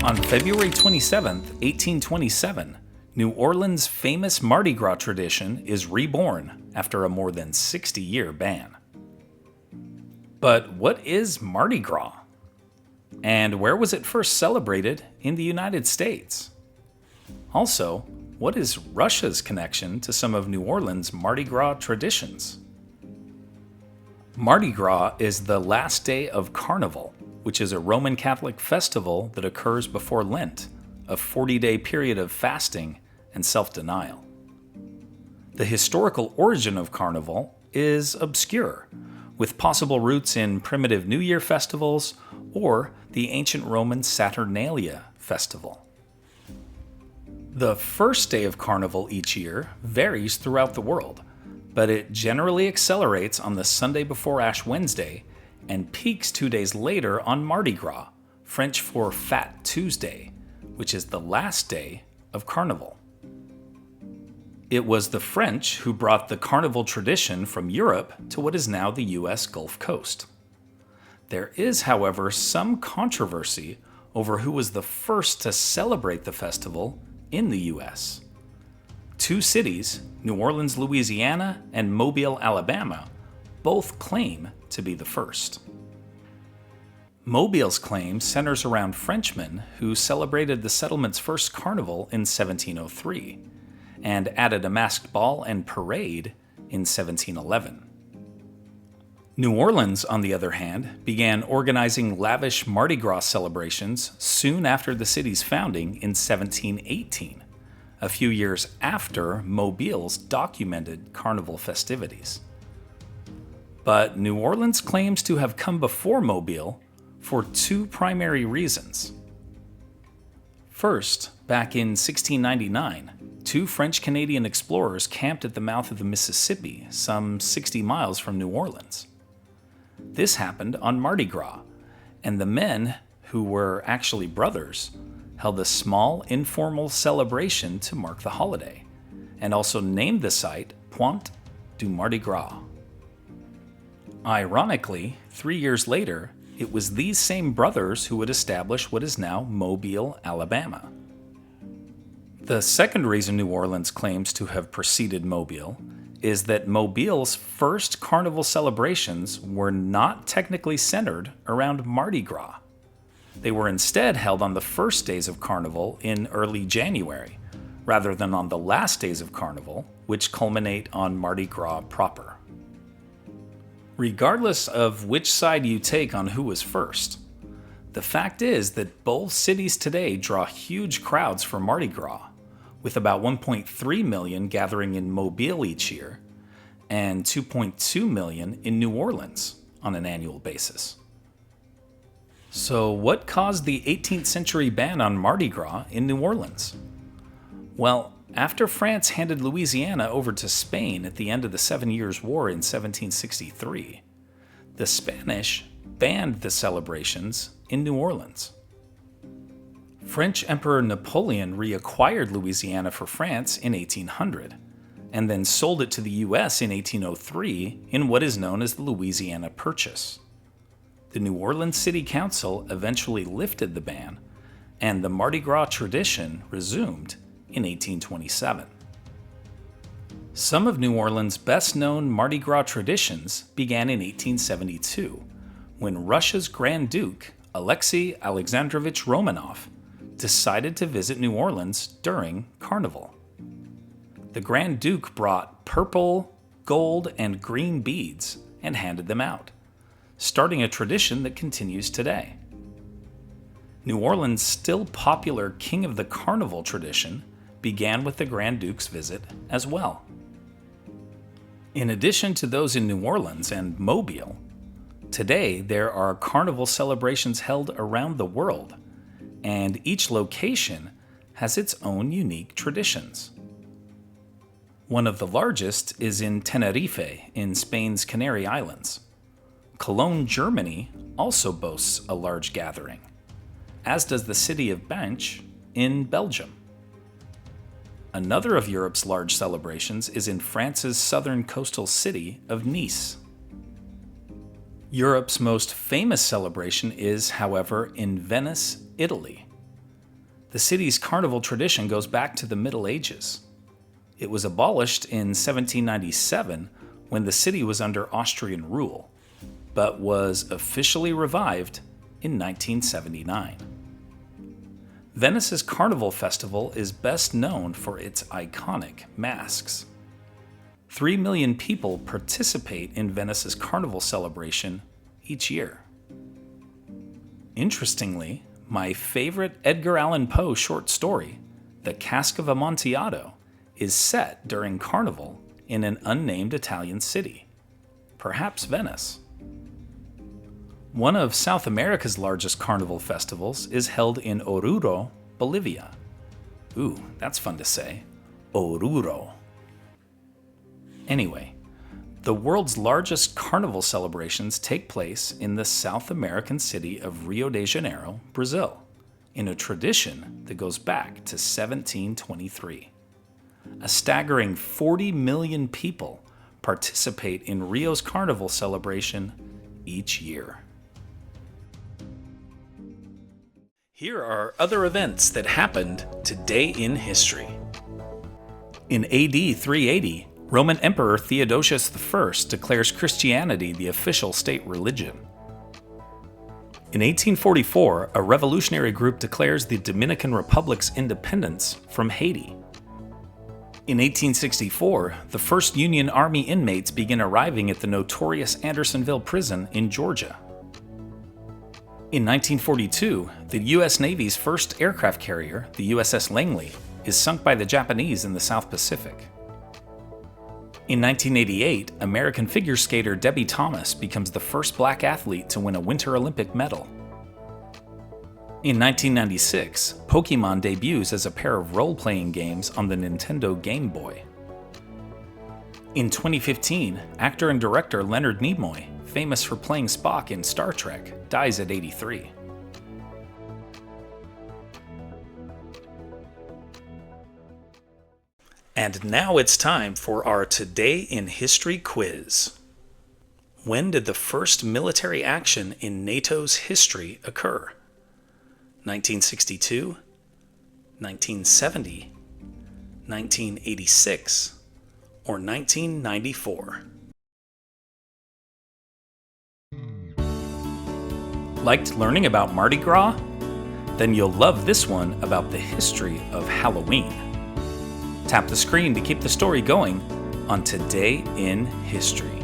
On February 27, 1827, New Orleans' famous Mardi Gras tradition is reborn after a more than 60-year ban. But what is Mardi Gras? And where was it first celebrated in the United States? Also, what is Russia's connection to some of New Orleans' Mardi Gras traditions? Mardi Gras is the last day of Carnival, which is a Roman Catholic festival that occurs before Lent, a 40-day period of fasting and self-denial. The historical origin of Carnival is obscure, with possible roots in primitive New Year festivals or the ancient Roman Saturnalia festival. The first day of Carnival each year varies throughout the world, but it generally accelerates on the Sunday before Ash Wednesday and peaks 2 days later on Mardi Gras, French for Fat Tuesday, which is the last day of Carnival. It was the French who brought the Carnival tradition from Europe to what is now the U.S. Gulf Coast. There is, however, some controversy over who was the first to celebrate the festival in the U.S. Two cities, New Orleans, Louisiana, and Mobile, Alabama, both claim to be the first. Mobile's claim centers around Frenchmen who celebrated the settlement's first carnival in 1703 and added a masked ball and parade in 1711. New Orleans, on the other hand, began organizing lavish Mardi Gras celebrations soon after the city's founding in 1718, a few years after Mobile's documented carnival festivities. But New Orleans claims to have come before Mobile for two primary reasons. First, back in 1699, two French-Canadian explorers camped at the mouth of the Mississippi, some 60 miles from New Orleans. This happened on Mardi Gras, and the men, who were actually brothers, held a small, informal celebration to mark the holiday, and also named the site Pointe du Mardi Gras. Ironically, 3 years later, it was these same brothers who would establish what is now Mobile, Alabama. The second reason New Orleans claims to have preceded Mobile is that Mobile's first carnival celebrations were not technically centered around Mardi Gras. They were instead held on the first days of Carnival in early January, rather than on the last days of Carnival, which culminate on Mardi Gras proper. Regardless of which side you take on who was first, the fact is that both cities today draw huge crowds for Mardi Gras, with about 1.3 million gathering in Mobile each year and 2.2 million in New Orleans on an annual basis. So what caused the 18th century ban on Mardi Gras in New Orleans? Well, after France handed Louisiana over to Spain at the end of the 7 Years' War in 1763, the Spanish banned the celebrations in New Orleans. French Emperor Napoleon reacquired Louisiana for France in 1800, and then sold it to the U.S. in 1803 in what is known as the Louisiana Purchase. The New Orleans City Council eventually lifted the ban, and the Mardi Gras tradition resumed in 1827. Some of New Orleans' best-known Mardi Gras traditions began in 1872, when Russia's Grand Duke, Alexei Alexandrovich Romanov, decided to visit New Orleans during Carnival. The Grand Duke brought purple, gold, and green beads and handed them out, starting a tradition that continues today. New Orleans' still popular King of the Carnival tradition began with the Grand Duke's visit as well. In addition to those in New Orleans and Mobile, today there are carnival celebrations held around the world, and each location has its own unique traditions. One of the largest is in Tenerife in Spain's Canary Islands. Cologne, Germany also boasts a large gathering, as does the city of Binche in Belgium. Another of Europe's large celebrations is in France's southern coastal city of Nice. Europe's most famous celebration is, however, in Venice, Italy. The city's carnival tradition goes back to the Middle Ages. It was abolished in 1797 when the city was under Austrian rule, but was officially revived in 1979. Venice's Carnival Festival is best known for its iconic masks. 3 million people participate in Venice's carnival celebration each year. Interestingly, my favorite Edgar Allan Poe short story, The Cask of Amontillado, is set during Carnival in an unnamed Italian city, perhaps Venice. One of South America's largest carnival festivals is held in Oruro, Bolivia. Ooh, that's fun to say. Oruro. Anyway, the world's largest carnival celebrations take place in the South American city of Rio de Janeiro, Brazil, in a tradition that goes back to 1723. A staggering 40 million people participate in Rio's carnival celebration each year. Here are other events that happened today in history. In AD 380, Roman Emperor Theodosius I declares Christianity the official state religion. In 1844, a revolutionary group declares the Dominican Republic's independence from Haiti. In 1864, the first Union Army inmates begin arriving at the notorious Andersonville prison in Georgia. In 1942, the U.S. Navy's first aircraft carrier, the USS Langley, is sunk by the Japanese in the South Pacific. In 1988, American figure skater Debbie Thomas becomes the first black athlete to win a Winter Olympic medal. In 1996, Pokémon debuts as a pair of role-playing games on the Nintendo Game Boy. In 2015, actor and director Leonard Nimoy, famous for playing Spock in Star Trek, dies at 83. And now it's time for our Today in History quiz. When did the first military action in NATO's history occur? 1962, 1970, 1986, or 1994? Liked learning about Mardi Gras? Then you'll love this one about the history of Halloween. Tap the screen to keep the story going on Today in History.